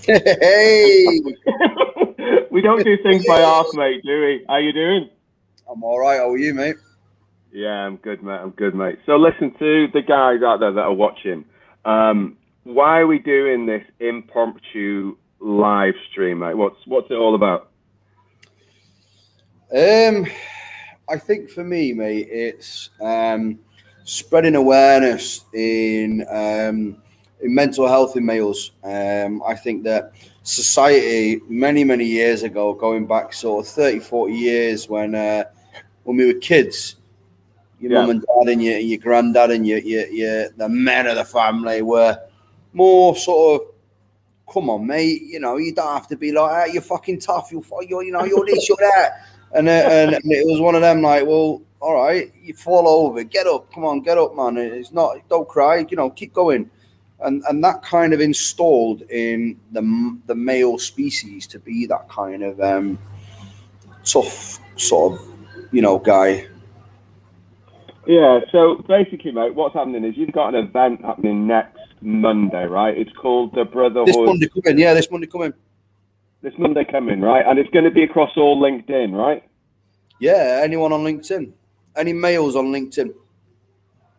Hey! We don't do things by half, mate, do we? How you doing? I'm all right. How are you, mate? Yeah, I'm good, mate. I'm good, mate. So listen to the guys out there that are watching. Why are we doing this impromptu live stream, mate? What's it all about? I think for me, mate, it's spreading awareness in mental health in males. I think that society, many years ago, going back sort of 30, 40 years when we were kids, your Yeah, mum and dad and your granddad and the men of the family were more sort of, come on, mate. You know, you don't have to be like that. You're fucking tough. You're this, you're that. And it was one of them like, well, all right, you fall over, get up, come on, get up, man. It's not, don't cry, keep going. And that kind of installed in the male species to be that kind of tough sort of, guy. yeah. So basically, mate, what's happening is you've got an event happening next Monday, right? It's called the This Brotherhood. Monday coming, yeah, this Monday coming. This Monday coming, right? And it's going to be across all LinkedIn, right? Yeah, anyone on LinkedIn, any males on LinkedIn.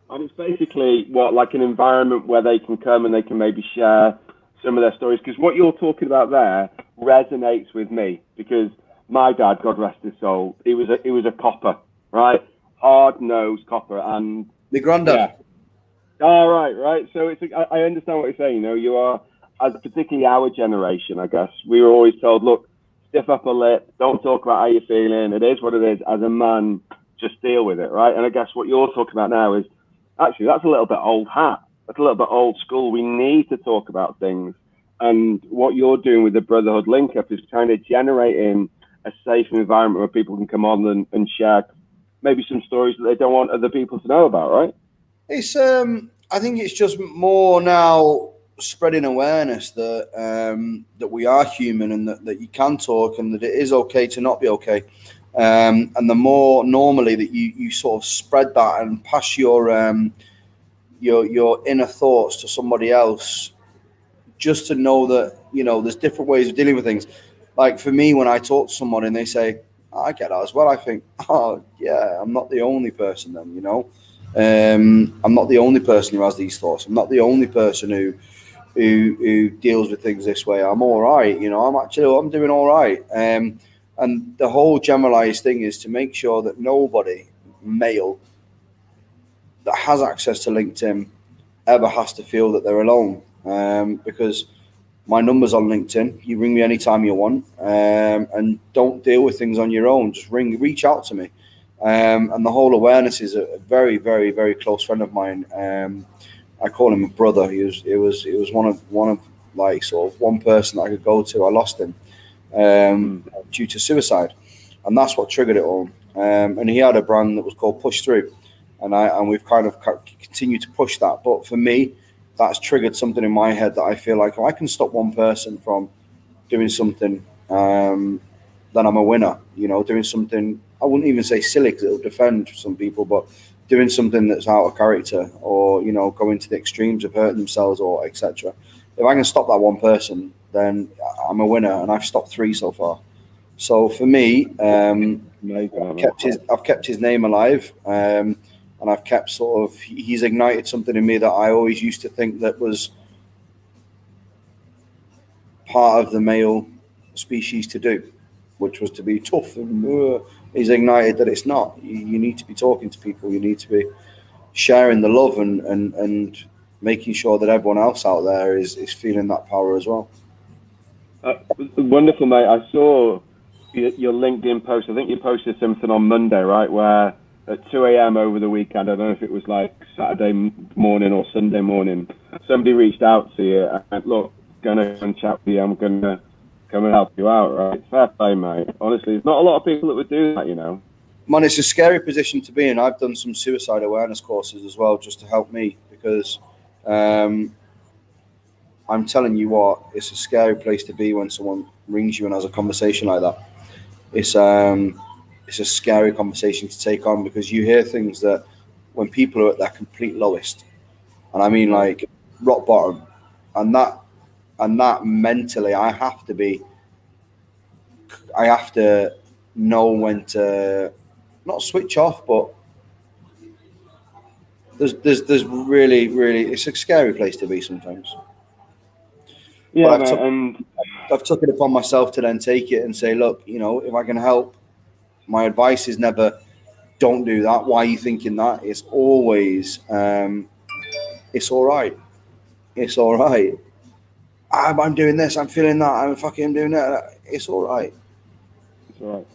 And it's basically what, like an environment where they can come and they can maybe share some of their stories. Because what you're talking about there resonates with me. Because my dad, God rest his soul, he was a copper, right? Hard nosed copper, and My granddad. yeah. All right, right. So I understand what you're saying. You are, as particularly our generation, I guess we were always told, look, stiff upper lip, don't talk about how you're feeling. It is what it is. As a man, just deal with it, right? And I guess what you're talking about now is actually that's a little bit old hat. That's a little bit old school. We need to talk about things. And what you're doing with the Brotherhood Link-Up is kind of generating a safe environment where people can come on and share maybe some stories that they don't want other people to know about, right? It's I think it's just more now spreading awareness that that we are human and that you can talk and that it is okay to not be okay. And the more normally that you sort of spread that and pass your inner thoughts to somebody else, just to know that there's different ways of dealing with things. Like for me, when I talk to someone and they say, "I get that as well," I think, "Oh yeah, I'm not the only person then." I'm not the only person who has these thoughts. I'm not the only person who deals with things this way. I'm all right. I'm doing all right. And the whole generalized thing is to make sure that nobody male that has access to LinkedIn ever has to feel that they're alone. Because my number's on LinkedIn. You ring me anytime you want, and don't deal with things on your own. Just reach out to me. And the whole awareness is a very, very, very close friend of mine. I call him a brother. It was one of like sort of one person that I could go to. I lost him Mm. due to suicide, and that's what triggered it all. And he had a brand that was called Push Through, and we've kind of continued to push that. But for me, that's triggered something in my head that I feel like if I can stop one person from doing something, then I'm a winner. Doing something I wouldn't even say silly because it'll defend some people, but doing something that's out of character or going to the extremes of hurting themselves or etc. If I can stop that one person, then I'm a winner, and I've stopped 3 so far. So for me, Amazing, I've kept his name alive, and I've kept sort of he's ignited something in me that I always used to think that was part of the male species to do, which was to be tough. And he's ignited that it's not. You need to be talking to people. You need to be sharing the love and making sure that everyone else out there is feeling that power as well. Uh, Wonderful, mate. I saw your LinkedIn post. I think you posted something on Monday, right? Where at 2 a.m. over the weekend, I don't know if it was like Saturday morning or Sunday morning, somebody reached out to you and look, gonna come and chat with you. I'm gonna come and help you out, right? Fair play, mate. Honestly, there's not a lot of people that would do that. Man, it's a scary position to be in. I've done some suicide awareness courses as well just to help me because um, I'm telling you what, it's a scary place to be when someone rings you and has a conversation like that. It's um, it's a scary conversation to take on because you hear things that when people are at their complete lowest, and I mean Yeah. like rock bottom, and that and that mentally, I have to know when to not switch off, but there's really, it's a scary place to be sometimes. Yeah, But mate, and I've took it upon myself to then take it and say, look, you know, if I can help, my advice is never, don't do that. Why are you thinking that? It's always, it's all right. It's all right. I'm doing this. I'm feeling that. I'm fucking doing that. It's all right. it's all right.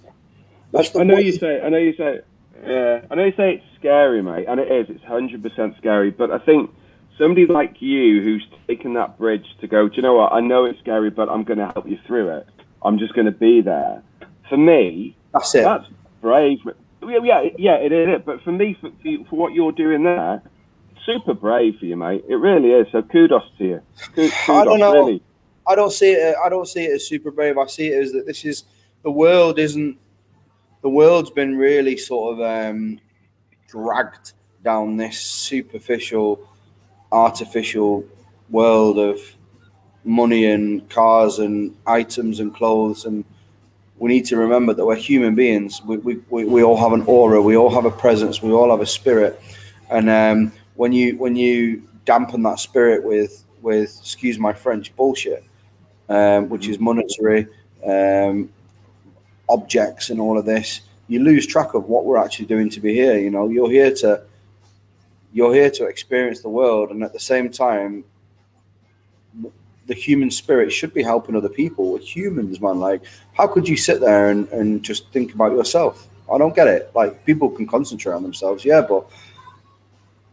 What's the I know what? you say. I know you say. Yeah, I know you say it's scary, mate, and it is. It's 100% scary. But I think somebody like you, who's taken that bridge to go, do you know what? I know it's scary, but I'm going to help you through it. I'm just going to be there. For me, That's it. that's brave. Yeah, it is. But for me, for what you're doing there, super brave for you, mate. It really is. So kudos to you. Kudos, I don't know. really. I don't see it. I don't see it as super brave. I see it as that this is the world. Isn't the world's been really sort of dragged down this superficial, artificial world of money and cars and items and clothes, and we need to remember that we're human beings. We all have an aura, we all have a presence, we all have a spirit, and when you dampen that spirit with excuse my French bullshit, which is monetary objects and all of this, you lose track of what we're actually doing to be here. You know, you're here to experience the world, and at the same time, the human spirit should be helping other people. We're humans, man. Like, how could you sit there and just think about yourself? I don't get it. Like, people can concentrate on themselves, yeah, but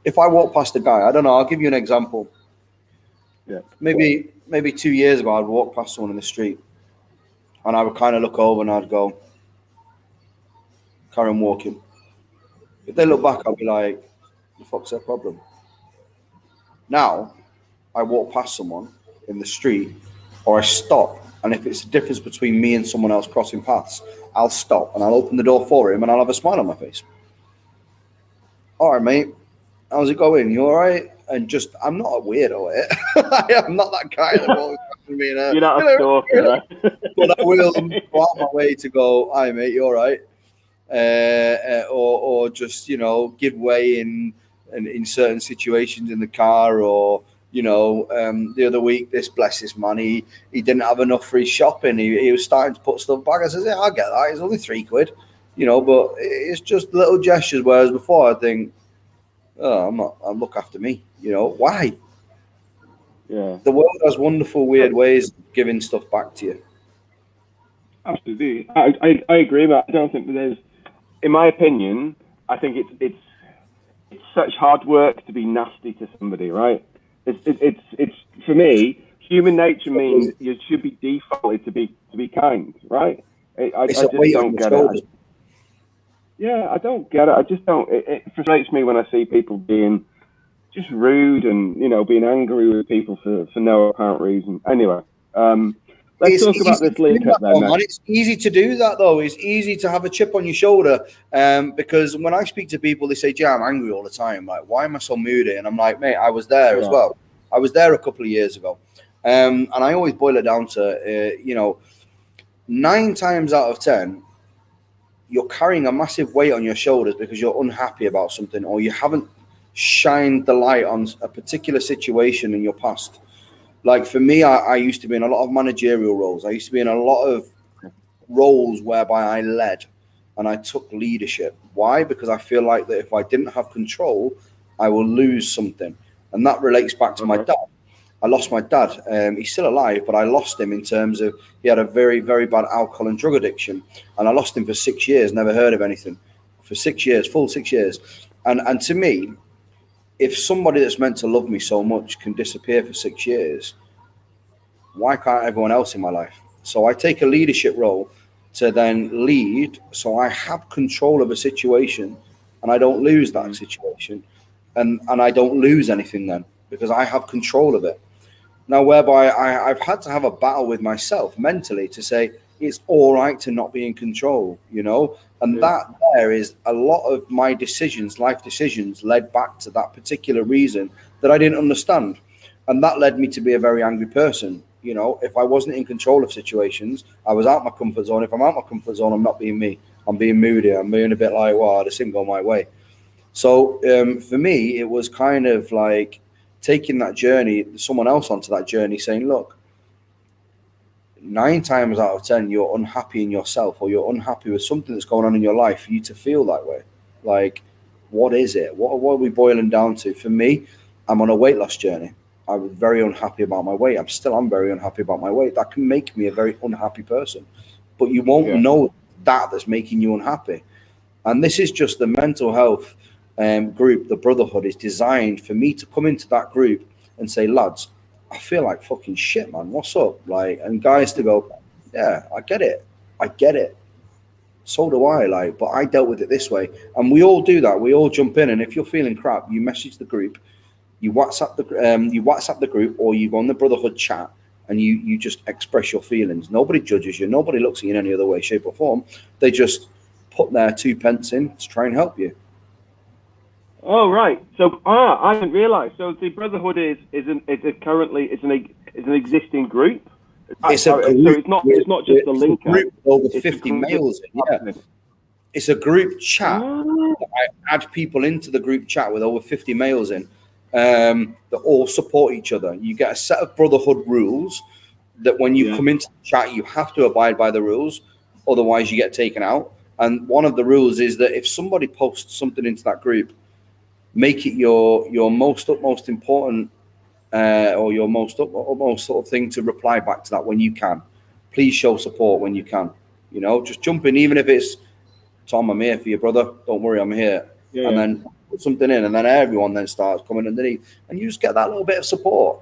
if I walk past a guy, I don't know, I'll give you an example. Yeah. Maybe 2 years ago, I'd walk past someone in the street, and I would kind of look over and I'd go, carry on walking. If they look back, I'll be like, the fuck's their problem? Now, I walk past someone in the street, or I stop, and if it's a difference between me and someone else crossing paths, I'll stop and I'll open the door for him and I'll have a smile on my face. All right, mate, how's it going? You all right? And just, I'm not a weirdo, I'm not that guy that walks past me and You're not a stalker, right? but I will go out my way to go, hi, mate, you all right? Or just, you know, give way in certain situations in the car, or you know, the other week, bless this man, he didn't have enough for his shopping. He was starting to put stuff back. I said, yeah, I get that. It's only £3, you know, but it's just little gestures. Whereas before, I think, oh, I'll look after me. You know, why? Yeah. The world has wonderful, weird ways of giving stuff back to you. Absolutely. I agree, but I don't think that there's, in my opinion, I think it's such hard work to be nasty to somebody, right? It's for me, human nature means you should be defaulted to be kind, right? I just don't get it. Yeah, I don't get it. I just don't. It frustrates me when I see people being just rude and, you know, being angry with people for no apparent reason. Anyway, let's talk about this link-up then. It's easy to do that, though. It's easy to have a chip on your shoulder, because when I speak to people, they say, "Jay, I'm angry all the time. Like, why am I so moody?" And I'm like, "Mate, I was there as well. I was there a couple of years ago." And I always boil it down to, 9 times out of 10, you're carrying a massive weight on your shoulders because you're unhappy about something, or you haven't shined the light on a particular situation in your past. Like for me, I used to be in a lot of managerial roles. I used to be in a lot of roles whereby I led and I took leadership. Why? Because I feel like that if I didn't have control, I will lose something. And that relates back to my dad. I lost my dad. He's still alive, but I lost him in terms of he had a very, very bad alcohol and drug addiction. And I lost him for 6 years, never heard of anything. For 6 years, full 6 years. And to me, if somebody that's meant to love me so much can disappear for 6 years, why can't everyone else in my life? So I take a leadership role to then lead, so I have control of a situation and I don't lose that situation, and I don't lose anything then because I have control of it. Now, whereby I've had to have a battle with myself mentally to say it's all right to not be in control, you know, and that there is a lot of my decisions, life decisions, led back to that particular reason that I didn't understand. And that led me to be a very angry person, You know, if I wasn't in control of situations, I was out my comfort zone. If I'm out my comfort zone, I'm not being me. I'm being moody. I'm being a bit like, well, this didn't go my way. So for me, it was kind of like taking that journey, someone else onto that journey, saying, look, 9 times out of 10, you're unhappy in yourself, or you're unhappy with something that's going on in your life for you to feel that way. Like, what is it? What are we boiling down to? For me, I'm on a weight loss journey. I was very unhappy about my weight. I'm very unhappy about my weight. That can make me a very unhappy person. But you won't know that's making you unhappy. And this is just the mental health group, the Brotherhood, is designed for me to come into that group and say, lads, I feel like fucking shit, man. What's up? Like, and guys to go, yeah, I get it. I get it. So do I. Like, but I dealt with it this way. And we all do that. We all jump in. And if you're feeling crap, you message the group, you WhatsApp the group, or you go on the Brotherhood chat, and you just express your feelings. Nobody judges you. Nobody looks at you in any other way, shape, or form. They just put their 2 pence in to try and help you. Oh right. So I didn't realise. So the Brotherhood is an existing group. It's a group. So it's not just a link-up. Group over 50 males. Yeah. It's a group chat. I add people into the group chat with over 50 males in that all support each other. You get a set of Brotherhood rules that when you come into the chat, you have to abide by the rules. Otherwise, you get taken out. And one of the rules is that if somebody posts something into that group, make it your utmost important or your utmost sort of thing to reply back to that when you can. Please show support when you can. You know, just jump in, even if it's, Tom, I'm here for you, brother. Don't worry, I'm here. And then put something in, and then everyone then starts coming underneath, and you just get that little bit of support.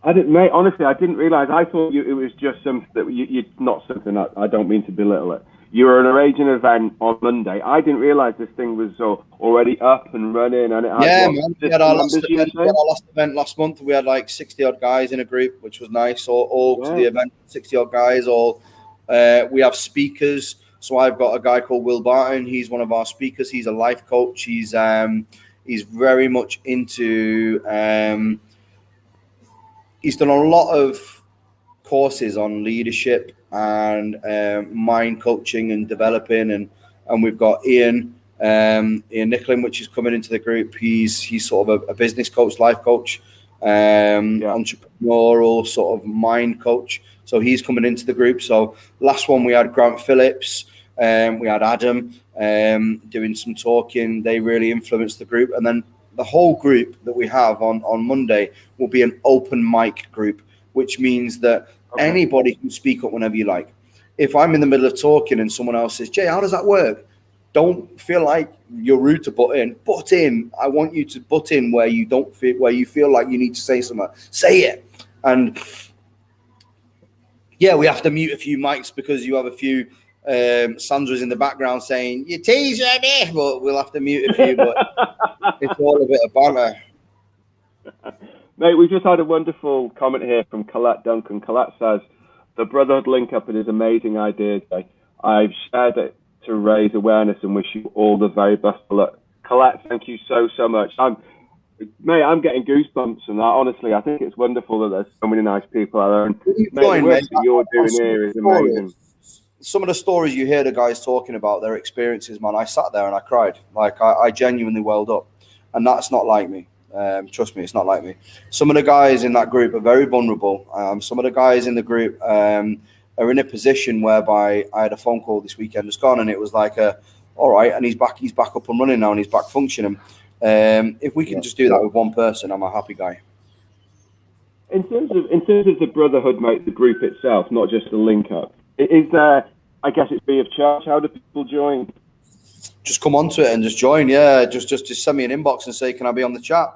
Mate, honestly, I didn't realise. I thought it was just something that you not something. I don't mean to belittle it. You were arranging an event on Monday. I didn't realise this thing was already up and running. And it had, man. We had our last event last month. We had like 60 odd guys in a group, which was nice. All to the event, 60 odd guys. We have speakers. So I've got a guy called Will Barton. He's one of our speakers. He's a life coach. He's very much into. He's done a lot of courses on leadership and mind coaching and developing, and we've got Ian Nicklin, which is coming into the group. He's sort of a business coach, life coach, entrepreneurial sort of mind coach. So he's coming into the group. So last one we had Grant Phillips, we had Adam doing some talking. They really influenced the group, and then the whole group that we have on Monday will be an open mic group, which means that anybody can speak up whenever you like. If I'm in the middle of talking and someone else says, Jay, how does that work? Don't feel like you're rude to butt in. Butt in. I want you to butt in where you feel like you need to say something. Say it. And yeah, we have to mute a few mics because you have a few Sandra's in the background saying, you tease ready, but we'll have to mute a few, but it's all a bit of banter. Mate, we've just had a wonderful comment here from Colette Duncan. Colette says, the Brotherhood Link-Up is an amazing idea. I've shared it to raise awareness and wish you all the very best of luck. Colette, thank you so much. I'm getting goosebumps from that. Honestly, I think it's wonderful that there's so many nice people out there. And the work that you're doing here is amazing. Some of the stories you hear the guys talking about, their experiences, man, I sat there and I cried. Like, I genuinely welled up. And that's not like me. Trust me, it's not like me. Some of the guys in that group are very vulnerable. Some of the guys in the group are in a position whereby I had a phone call this weekend just gone, and it was like, all right, and he's back up and running now, and he's back functioning. If we can just do that with one person, I'm a happy guy. In terms of the Brotherhood, mate, the group itself, not just the link-up, is there, I guess it's free of charge. How do people join? Just come onto it and just join. Yeah, just send me an inbox and say, can I be on the chat?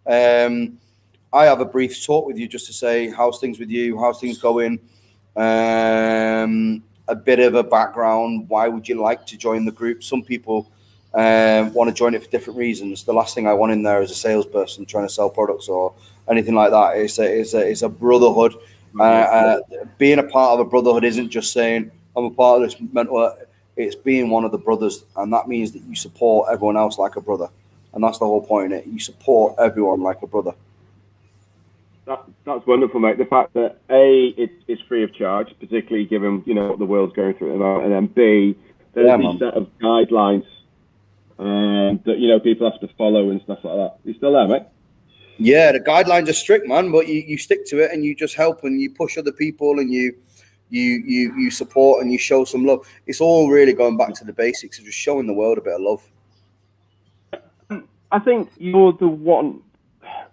I have a brief talk with you just to say, how's things with you? How's things going? A bit of a background. Why would you like to join the group? Some people want to join it for different reasons. The last thing I want in there is a salesperson trying to sell products or anything like that. It's a brotherhood. Being a part of a brotherhood isn't just saying I'm a part of this mental. It's being one of the brothers, and that means that you support everyone else like a brother, and that's the whole point in it. You support everyone like a brother. That's wonderful, mate. The fact that A, it's free of charge, particularly given what the world's going through at the moment, and then B, there's these set of guidelines that people have to follow and stuff like that. You still there, mate? Yeah, the guidelines are strict, man, but you stick to it and you just help and you push other people and you support and you show some love. It's all really going back to the basics of just showing the world a bit of love. I think you're the one.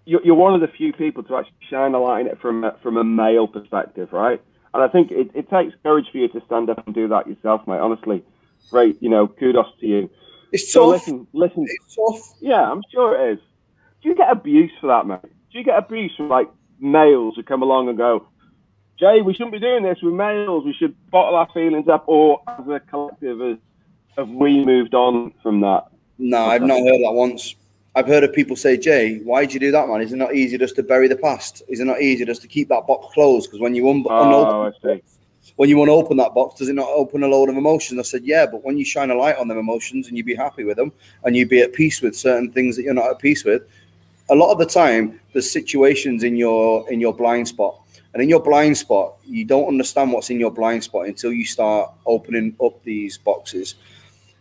You're one of the few people to actually shine a light in it from a male perspective, right? And I think it takes courage for you to stand up and do that yourself, mate. Honestly, great. Kudos to you. It's so tough. Listen. It's tough. Yeah, I'm sure it is. Do you get abuse for that, mate? Do you get abuse from like males who come along and go, Jay, we shouldn't be doing this. We're males. We should bottle our feelings up, or as a collective, have we moved on from that? No, I've not heard that once. I've heard of people say, Jay, why'd you do that, man? Is it not easier just to bury the past? Is it not easier just to keep that box closed? Because when you when you want to open that box, does it not open a load of emotions? I said, yeah, but when you shine a light on them emotions and you be happy with them and you be at peace with certain things that you're not at peace with, a lot of the time there's situations in your blind spot. And in your blind spot, you don't understand what's in your blind spot until you start opening up these boxes.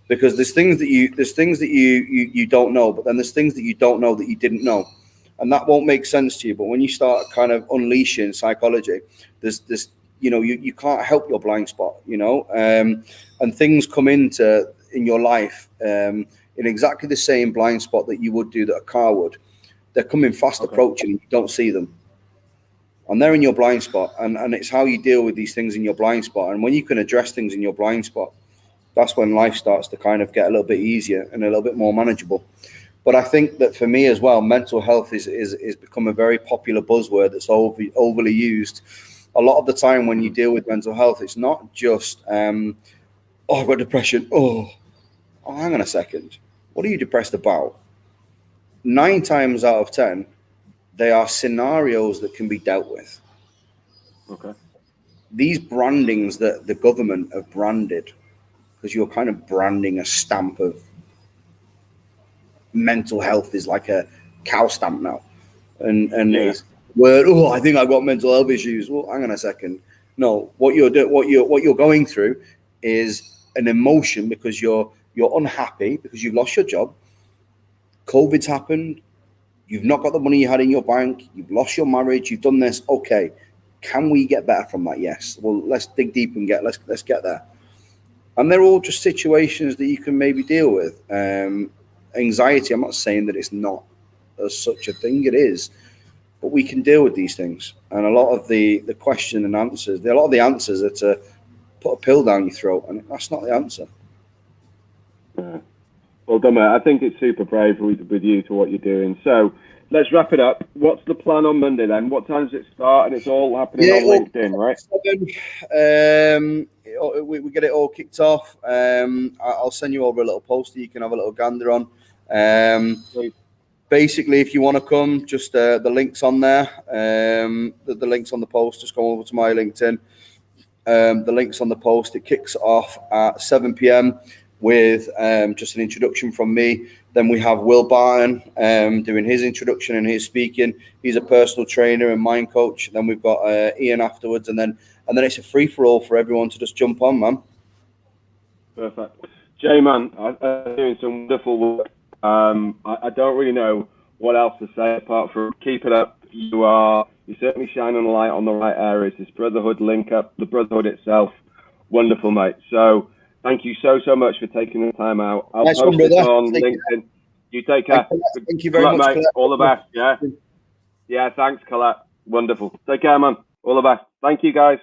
Because there's things that you don't know, but then there's things that you don't know that you didn't know, and that won't make sense to you. But when you start kind of unleashing psychology, there's this, you can't help your blind spot, and things come in your life in exactly the same blind spot that you would do that a car would. They're coming fast approaching, and you don't see them, and they're in your blind spot, and it's how you deal with these things in your blind spot. And when you can address things in your blind spot, that's when life starts to kind of get a little bit easier and a little bit more manageable. But I think that for me as well, mental health is become a very popular buzzword that's overly used. A lot of the time when you deal with mental health, it's not just, I've got depression. Oh, hang on a second. What are you depressed about? 9 times out of 10, they are scenarios that can be dealt with. Okay. These brandings that the government have branded, because you're kind of branding a stamp of mental health is like a cow stamp now, and it's word. Oh, I think I've got mental health issues. Well, hang on a second. No, what you're going through is an emotion because you're unhappy because you've lost your job. COVID's happened. You've not got the money you had in your bank. You've lost your marriage. You've done this. Okay, can we get better from that? Yes. Well, let's dig deep and let's get there. And they're all just situations that you can maybe deal with. Anxiety, I'm not saying that it's not such a thing. It is. But we can deal with these things. And a lot of the question and answers, a lot of the answers are to put a pill down your throat. And that's not the answer. Yeah. Well done, mate. I think it's super brave with you to what you're doing. So let's wrap it up. What's the plan on Monday then? What time does it start? And it's all happening on LinkedIn, right? We get it all kicked off. I'll send you over a little poster you can have a little gander on. Basically, if you want to come, just the link's on there. The link's on the post. Just go over to my LinkedIn. The link's on the post. It kicks off at 7 p.m. with just an introduction from me. Then we have Will Barton doing his introduction and his speaking. He's a personal trainer and mind coach. Then we've got Ian afterwards, and then it's a free for all for everyone to just jump on, man. Perfect. Jay, man, I'm doing some wonderful work. I don't really know what else to say apart from keep it up. You're certainly shining a light on the right areas. This Brotherhood Link-Up, the Brotherhood itself, wonderful, mate. So thank you so much for taking the time out. I'll post this on LinkedIn. You take care. Thank you very much, mate. All the best. Yeah. Thanks, Colette. Wonderful. Take care, man. All the best. Thank you, guys.